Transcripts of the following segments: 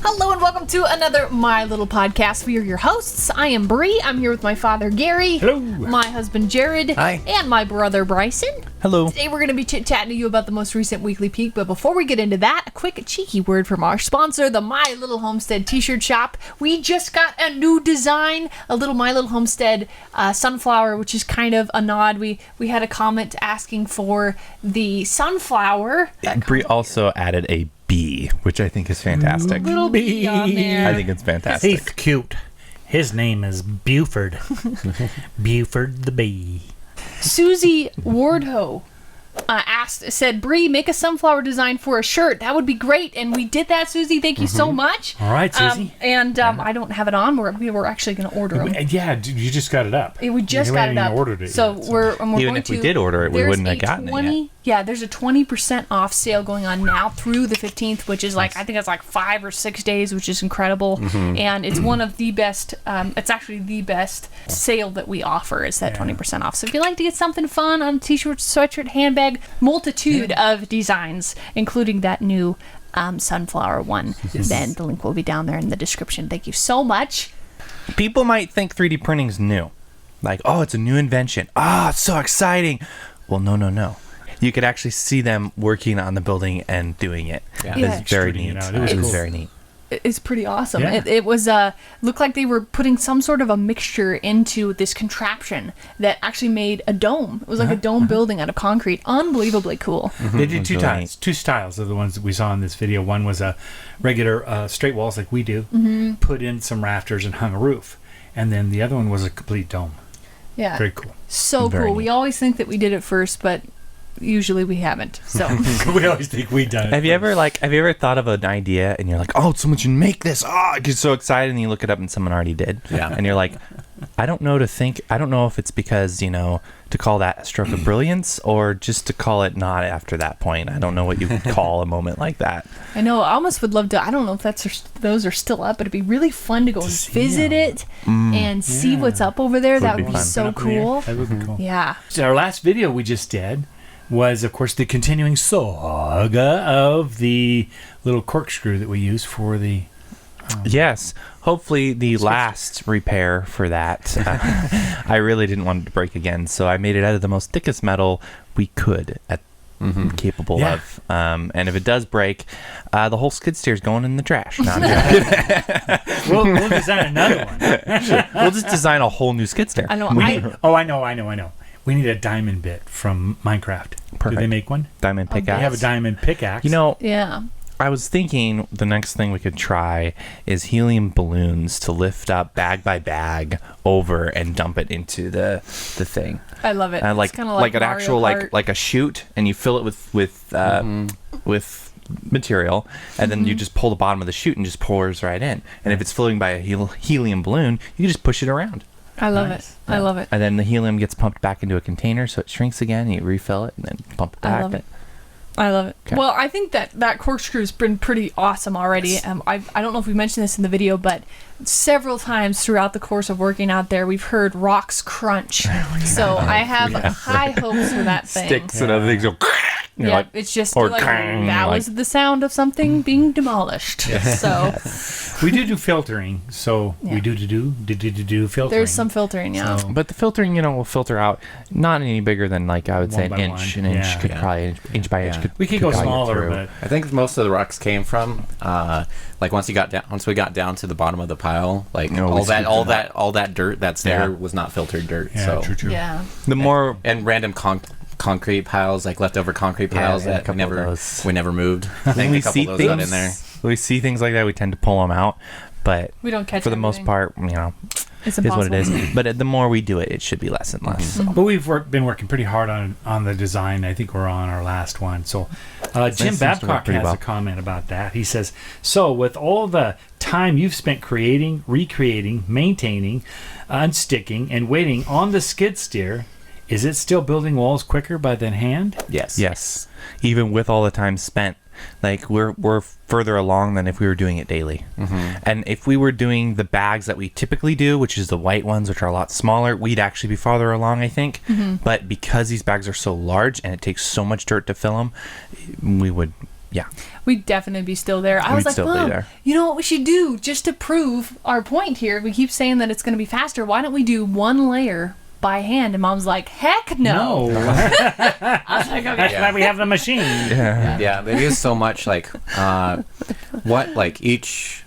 Hello and welcome to another My Little Podcast. We are your hosts. I am Bree. I'm here with my father, Gary. Hello. My husband, Jared. Hi. And my brother, Bryson. Hello. Today we're going to be chit-chatting to you about the most recent weekly peek, but before we get into that, a quick cheeky word from our sponsor, the My Little Homestead t-shirt shop. We just got a new design, a little My Little Homestead sunflower, which is kind of a nod. We had a comment asking for the sunflower. Bree also added a bee, which I think is fantastic. Little bee on there. I think it's fantastic. He's cute. His name is Buford. Buford the bee. Susie Wardho said, Bree, make a sunflower design for a shirt. That would be great. And we did that, Susie. Thank you so much. All right, Susie. I don't have it on. We were actually going to order them. Yeah, you just got it up. We just You got haven't it even up. ordered it so yet, we're Even going if we to, did order it, we there's wouldn't have a gotten it yet. Yeah, there's a 20% off sale going on now through the 15th, which is I think it's like 5 or 6 days, which is incredible. And it's one of the best, it's actually the best sale that we offer is that 20% off. So if you'd like to get something fun on a t-shirt, sweatshirt, handbag, multitude of designs, including that new sunflower one, then the link will be down there in the description. Thank you so much. People might think 3D printing's new. Like, oh, it's a new invention. Ah, it's so exciting. Well, no. You could actually see them working on the building and doing it. Yeah. It's very Extruding neat. it out. It was cool. very neat. It's pretty awesome. Yeah. It was looked like they were putting some sort of a mixture into this contraption that actually made a dome. It was like a dome building out of concrete. Unbelievably cool. They did two really types. Two styles of the ones that we saw in this video. One was a regular straight walls like we do, put in some rafters and hung a roof. And then the other one was a complete dome. Yeah. Very cool. So Very cool. neat. We always think that we did it first, but usually we haven't. So We always think we done it. Have you ever thought of an idea and you're like, oh, someone should make this. Oh, I get so excited, and you look it up and someone already did. Yeah. And you're like, I don't know if it's because, to call that a stroke of brilliance or just to call it not after that point. I don't know what you would call a moment like that. I know. I almost would love to. I don't know if those are still up, but it'd be really fun to go and see visit them. it and see what's up over there. That would be be fun. so cool. That would be cool. Yeah. So our last video we just did was, of course, the continuing saga of the little corkscrew that we use for the... Yes. Hopefully the last repair for that. I really didn't want it to break again, so I made it out of the most thickest metal we could capable Yeah. of. And if it does break, the whole skid steer is going in the trash. No, I'm joking. We'll design another one. We'll just design a whole new skid steer. I know. I know. We need a diamond bit from Minecraft. Do Perfect. they make one? Diamond pickaxe. They have a diamond pickaxe. Yeah. I was thinking the next thing we could try is helium balloons to lift up bag by bag over and dump it into the thing. I love it. Like It's kinda like an Mario actual Kart. like a chute, and you fill it with material, and then you just pull the bottom of the chute and just pours right in. And if it's floating by a helium balloon, you can just push it around. I love Nice. it. I love it. And then the helium gets pumped back into a container, so it shrinks again, and you refill it, and then pump it back. I love it. I love it. Okay. Well, I think that corkscrew's been pretty awesome already. I don't know if we mentioned this in the video, but several times throughout the course of working out there, we've heard rocks crunch. So I have high hopes for that thing. Sticks and other things go. You're Yeah, like, it's just or like clang, that like- was the sound of something being demolished. So we do filtering, so Yeah. we do filtering. there's some filtering, yeah. So- But the filtering, will filter out not any bigger than I would say One an by inch. one. An inch Yeah. could probably inch by inch. Yeah. Could, we could go guide it smaller, through. but I think most of the rocks came from once we got down to the bottom of the pile, all that dirt that's there was not filtered dirt. yeah, so true. Yeah. The more and random concrete piles, like leftover concrete piles yeah, a that couple of those. we never moved. I think we a couple see of those got in things, there. we see things like that, we tend to pull them out. But We don't catch for the most everything. part, It's is what impossible. it is. But the more we do it, it should be less and less. So. But we've been working pretty hard on the design. I think we're on our last one. So Jim seems to work Babcock pretty has well. a comment about that. He says, so with all the time you've spent creating, recreating, maintaining, unsticking, and waiting on the skid steer, is it still building walls quicker by than hand? Yes. Even with all the time spent, like we're further along than if we were doing it daily. And if we were doing the bags that we typically do, which is the white ones, which are a lot smaller, we'd actually be farther along, I think. But because these bags are so large and it takes so much dirt to fill them, we would Yeah. we'd definitely be still there. I was We'd like, still be Mom, there. you know what we should do just to prove our point here? We keep saying that it's going to be faster. Why don't we do one layer by hand? And Mom's like, heck no. I was like, okay. That's why we have the machine. Yeah, they use so much. Like, each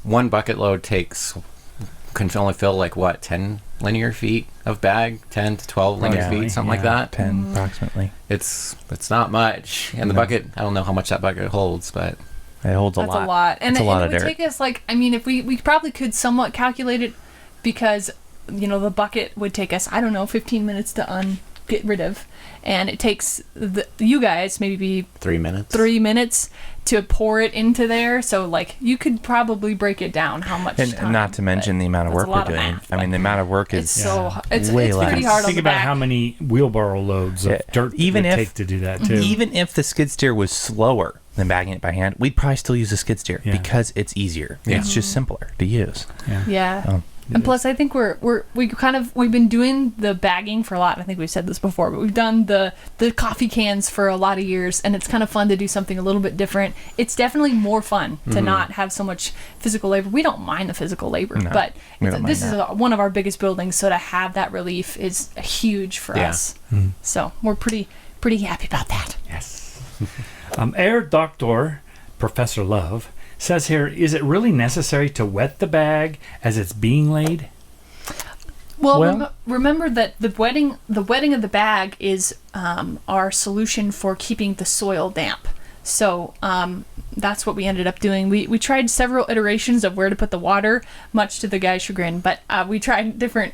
one bucket load can only fill 10 linear feet of bag, 10 to 12 linear feet, something like that. 10 approximately. It's not much, and the bucket, I don't know how much that bucket holds, but It holds That's a lot. And it's a lot it of would dirt. take us if we probably could somewhat calculate it, because the bucket would take us 15 minutes to get rid of, and it takes you guys maybe 3 minutes. 3 minutes to pour it into there. So you could probably break it down how much And time, not to mention the amount of that's work a we're lot of doing. math, I mean, the amount of work it's is it's way pretty less. hard on Think the about back. how many wheelbarrow loads of dirt even it would if- take to do that too. Even if the skid steer was slower than bagging it by hand, we'd probably still use a skid steer Yeah. because it's easier. Yeah. It's just simpler to use. Yeah. And plus, I think we've been doing the bagging for a lot. I think we've said this before, but we've done the coffee cans for a lot of years, and it's kind of fun to do something a little bit different. It's definitely more fun to not have so much physical labor. We don't mind the physical labor, No, but we don't mind this is one of our biggest buildings, so to have that relief is huge for us. So we're pretty happy about that. Yes. Air Doctor Professor Love says here, is it really necessary to wet the bag as it's being laid? Well, remember that the wetting of the bag is our solution for keeping the soil damp. So that's what we ended up doing. We tried several iterations of where to put the water, much to the guy's chagrin, but we tried different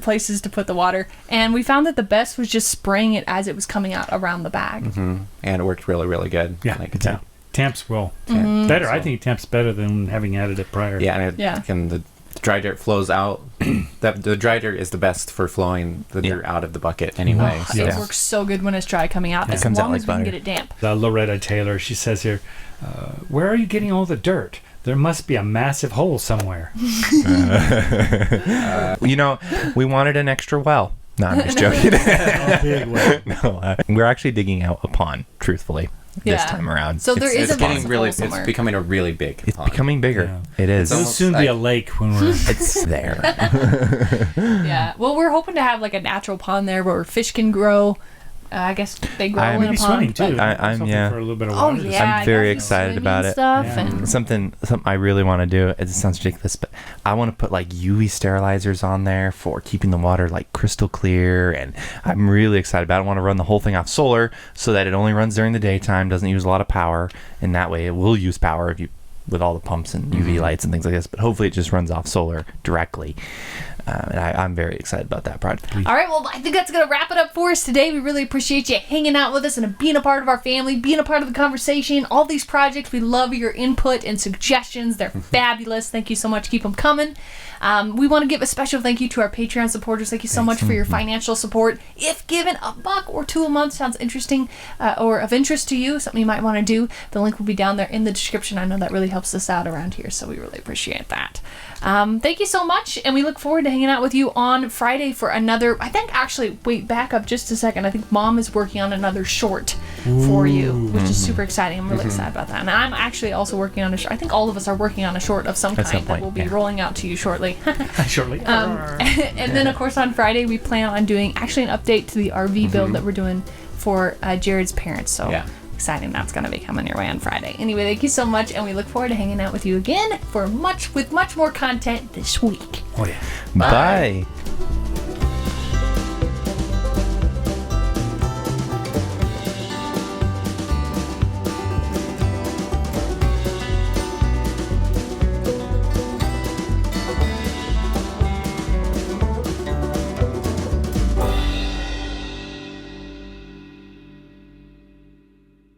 places to put the water, and we found that the best was just spraying it as it was coming out around the bag. Mm-hmm. And it worked really, really good. Yeah. Temps will. Better. I think temps better than having added it prior. Yeah, and the dry dirt flows out. The dry dirt is the best for flowing the dirt out of the bucket anyway. It works so good when it's dry coming out, as comes out long like as we can butter. get it damp. Loretta Taylor, she says here, where are you getting all the dirt? There must be a massive hole somewhere. We wanted an extra well. No, I'm just joking. Big way. No, we're actually digging out a pond, truthfully, this time around. So there is It's a getting massive really. hole somewhere. It's becoming a really big. It's pond. becoming bigger. Yeah. It is. It'll almost soon be like- a lake when we're... It's there. Yeah. Well, we're hoping to have a natural pond there where fish can grow. I guess they grow in a Maybe pond. swimming too. I'm- Something yeah. for a little bit of Oh water. yeah, I'm very yeah, excited swimming about and it. Stuff Yeah. and Something I really want to do. It sounds ridiculous, but I want to put UV sterilizers on there for keeping the water crystal clear, and I'm really excited about it. I want to run the whole thing off solar so that it only runs during the daytime, doesn't use a lot of power, and that way it will use power with all the pumps and UV lights and things like this, but hopefully it just runs off solar directly. And I'm very excited about that project. All right, well, I think that's going to wrap it up for us today. We really appreciate you hanging out with us and being a part of our family, being a part of the conversation. All these projects, we love your input and suggestions. They're fabulous. Thank you so much. Keep them coming. We want to give a special thank you to our Patreon supporters. Thank you so much for your financial support. If given $1 or $2 a month sounds interesting or of interest to you, something you might want to do, the link will be down there in the description. I know that really helps us out around here, so we really appreciate that. Thank you so much, and we look forward to hanging out with you on Friday for another, wait, back up just a second. I think Mom is working on another short for you, which is super exciting. I'm really excited about that. And I'm actually also working on a short. I think all of us are working on a short of some kind that will be rolling out to you shortly. Shortly. And then, of course, on Friday, we plan on doing an update to the RV build that we're doing for Jared's parents. So exciting. That's going to be coming your way on Friday. Anyway, thank you so much, and we look forward to hanging out with you again with much more content this week. Oh, yeah. Bye.